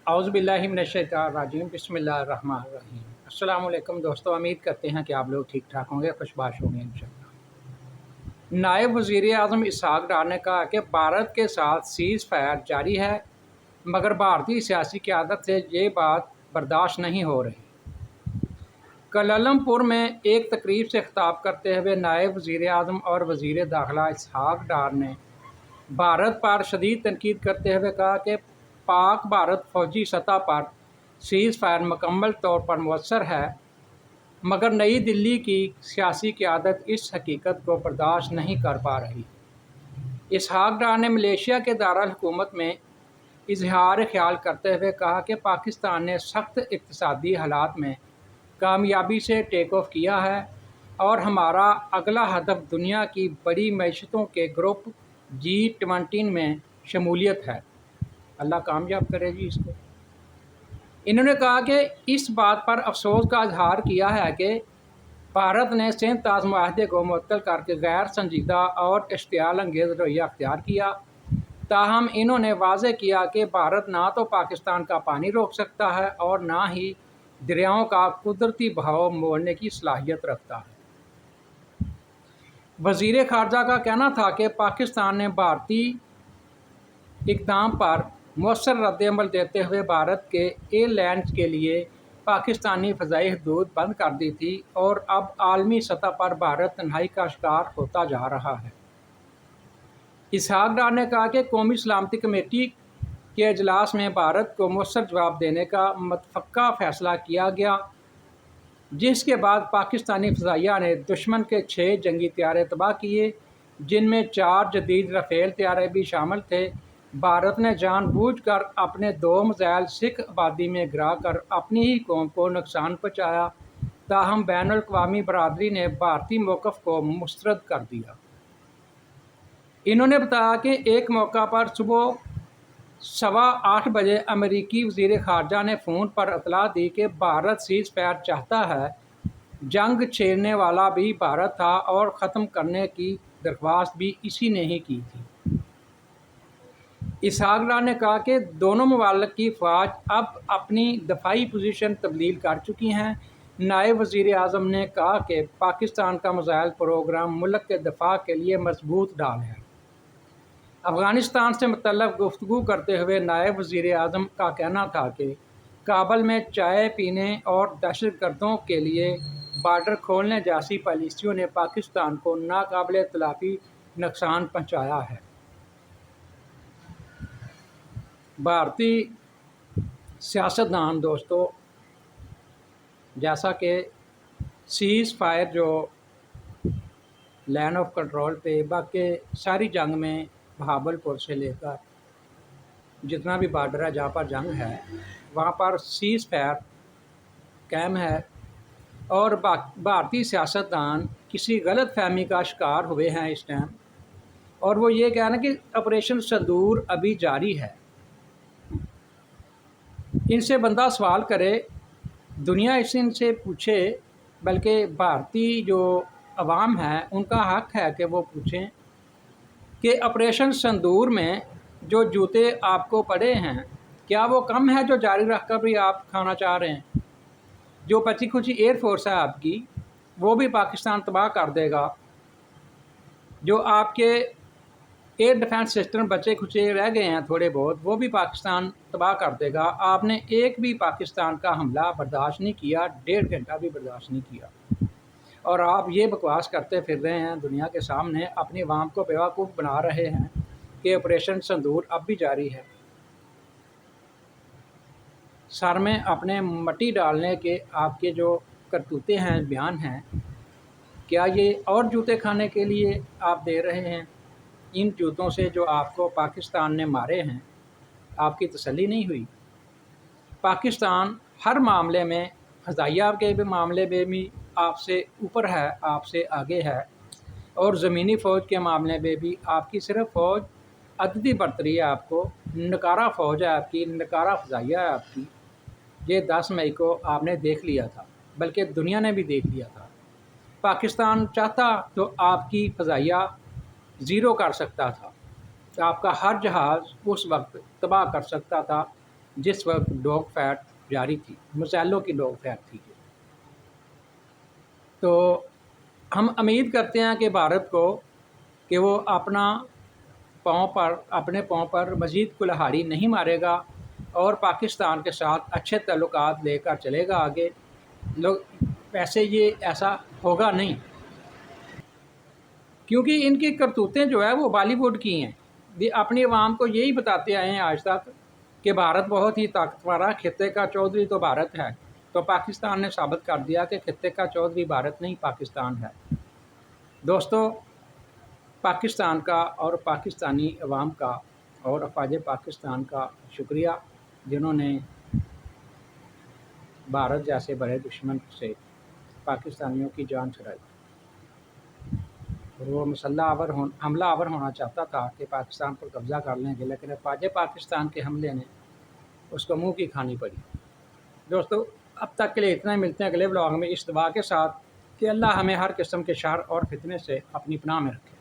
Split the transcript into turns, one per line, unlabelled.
औज़ुबिल्लाहिमिनश्शैतानिर्रजीम बिस्मिल्लाहिर्रहमानिर्रहीम। अस्सलाम वालेकुम दोस्तों, उम्मीद करते हैं कि आप लोग ठीक ठाक होंगे, खुशबाश होंगे इंशाअल्लाह। नायब वज़ीर आज़म इसहाक़ डार ने कहा कि भारत के साथ सीज़ फायर जारी है, मगर भारतीय सियासी क़यादत से ये बात बर्दाश्त नहीं हो रही। कुआलालंपुर में एक तकरीब से खिताब करते हुए नायब वज़ीर आज़म और वज़ीर दाखिला इसहाक़ डार ने भारत पर शदीद तनकीद करते हुए कहा कि पाक भारत फ़ौजी सतह पर सीज़ फायर मुकम्मल तौर पर मुयस्सर है, मगर नई दिल्ली की सियासी क़यादत इस हकीकत को बर्दाश्त नहीं कर पा रही। इसहाक़ डार ने मलेशिया के दारुल हुकूमत में इजहार ख्याल करते हुए कहा कि पाकिस्तान ने सख्त इक़्तिसादी हालात में कामयाबी से टेक ऑफ किया है और हमारा अगला हदफ दुनिया की बड़ी मईशतों के ग्रुप G20 में शमूलियत है। अल्लाह कामयाब करे जी इसको। इन्होंने कहा कि इस बात पर अफसोस का इजहार किया है कि भारत ने सिंध ताज़ मुआहदे को मुअत्तल करके गैर संजीदा और इश्तियाल अंगेज़ रवैया अख्तियार किया। ताहम इन्होंने वाज़ेह किया कि भारत ना तो पाकिस्तान का पानी रोक सकता है और ना ही दरियाओं का कुदरती बहाव मोड़ने की सलाहियत रखता है। वज़ीर ख़ारजा का कहना था कि पाकिस्तान ने भारतीय इक़दाम पर मौसर रद्द-ए-अमल देते हुए भारत के एयरलाइंस के लिए पाकिस्तानी फ़ज़ाई हदूद बंद कर दी थी और अब आलमी सतह पर भारत तन्हाई का शिकार होता जा रहा है। इसहाक़ डार ने कहा कि कौमी सलामती कमेटी के इजलास में भारत को मौसर जवाब देने का मुतफ़क्का फ़ैसला किया गया, जिसके बाद पाकिस्तानी फ़ज़ाइया ने दुश्मन के 6 जंगी तैयारे तबाह किए, जिनमें 4 जदीद राफ़ेल तैयारे भी शामिल थे। भारत ने जानबूझकर अपने 2 मिज़ाइल सिख आबादी में गिरा कर अपनी ही कौम को नुकसान पहुँचाया। ताहम बैनुल-अक़वामी बरादरी ने भारतीय मौक़िफ़ को मुस्तरद कर दिया। इन्होंने बताया कि एक मौका पर सुबह 8:15 बजे अमेरिकी वज़ीर ख़ारजा ने फ़ोन पर इत्तला दी कि भारत सीज़ फायर चाहता है। जंग छेड़ने वाला भी भारत था और ख़त्म करने की दरख्वास्त भी इसी ने ही की थी। इसहाक़ डार ने कहा कि दोनों ममालिक की फ़ौज अब अपनी दफ़ाई पोजीशन तब्दील कर चुकी हैं। नायब वज़ीर आज़म ने कहा कि पाकिस्तान का मिसाइल प्रोग्राम मुल्क के दफ़ा के लिए मजबूत ढाल है। अफ़गानिस्तान से मुतल्लक़ गुफ्तगू करते हुए नायब वज़ीर आज़म का कहना था कि काबुल में चाय पीने और दहशतगर्दों के लिए बार्डर खोलने जैसी पॉलिसियों ने पाकिस्तान को नाकाबिल तलाफ़ी नुकसान पहुँचाया है। भारतीय सियासतदान दोस्तों, जैसा कि सीज़ फायर जो लाइन ऑफ कंट्रोल पे बाकी सारी जंग में बहावलपुर से लेकर जितना भी बार्डर है जहाँ पर जंग है वहाँ पर सीज़ फायर कायम है और भारतीय सियासतदान किसी गलत फहमी का शिकार हुए हैं इस टाइम, और वो ये कहना कि ऑपरेशन सिंदूर अभी जारी है। इनसे बंदा सवाल करे, दुनिया इनसे पूछे, बल्कि भारतीय जो अवाम है उनका हक़ है कि वो पूछें कि ऑपरेशन सिंदूर में जो जूते आपको पड़े हैं क्या वो कम है जो जारी रख कर भी आप खाना चाह रहे हैं। जो बची खुची एयर फोर्स है आपकी वो भी पाकिस्तान तबाह कर देगा। जो आपके एयर डिफेंस सिस्टम बचे खुचे रह गए हैं थोड़े बहुत, वो भी पाकिस्तान तबाह कर देगा। आपने एक भी पाकिस्तान का हमला बर्दाश्त नहीं किया, 1.5 घंटा भी बर्दाश्त नहीं किया, और आप ये बकवास करते फिर रहे हैं दुनिया के सामने, अपनी अवाम को बेवकूफ़ बना रहे हैं कि ऑपरेशन सिंदूर अब भी जारी है। सर में अपने मट्टी डालने के आपके जो करतूते हैं, बयान हैं, क्या ये और जूते खाने के लिए आप दे रहे हैं? इन जूतों से जो आपको पाकिस्तान ने मारे हैं आपकी तसल्ली नहीं हुई? पाकिस्तान हर मामले में, फ़ज़ाइया के भी मामले में भी आपसे ऊपर है, आपसे आगे है, और ज़मीनी फ़ौज के मामले में भी आपकी सिर्फ फ़ौज अददी बरतरी है। आपको नकारा फ़ौज है आपकी, नकारा फ़ज़ाइया है आपकी। ये 10 मई को आपने देख लिया था, बल्कि दुनिया ने भी देख लिया था। पाकिस्तान चाहता तो आपकी फ़ज़ाइया ज़ीरो कर सकता था, आपका हर जहाज़ उस वक्त तबाह कर सकता था, جس وقت ڈاگ فیٹ جاری تھی، مسیلوں کی ڈاگ فیٹ تھی. تو ہم امید کرتے ہیں کہ بھارت کو کہ وہ اپنے پاؤں پر مزید کلہاڑی نہیں مارے گا اور پاکستان کے ساتھ اچھے تعلقات لے کر چلے گا آگے. ویسے یہ ایسا ہوگا نہیں، کیونکہ ان کی کرتوتیں جو ہے وہ بالی ووڈ کی ہیں. یہ اپنی عوام کو یہی بتاتے آئے ہیں آج تک کہ بھارت بہت ہی طاقتور ہے، خطے کا چودھری تو بھارت ہے. تو پاکستان نے ثابت کر دیا کہ خطے کا چودھری بھارت نہیں، پاکستان ہے. دوستو، پاکستان کا اور پاکستانی عوام کا اور افواج پاکستان کا شکریہ، جنہوں نے بھارت جیسے بڑے دشمن سے پاکستانیوں کی جان چھڑائی. وہ مسلح حملہ آور ہونا چاہتا تھا کہ پاکستان پر قبضہ کر لیں گے، لیکن افواج پاکستان کے حملے نے اس کو منہ کی کھانی پڑی. دوستو، اب تک کے لیے اتنا ہی. ملتے ہیں اگلے بلاگ میں اس دعا کے ساتھ کہ اللہ ہمیں ہر قسم کے شر اور فتنے سے اپنی پناہ میں رکھے.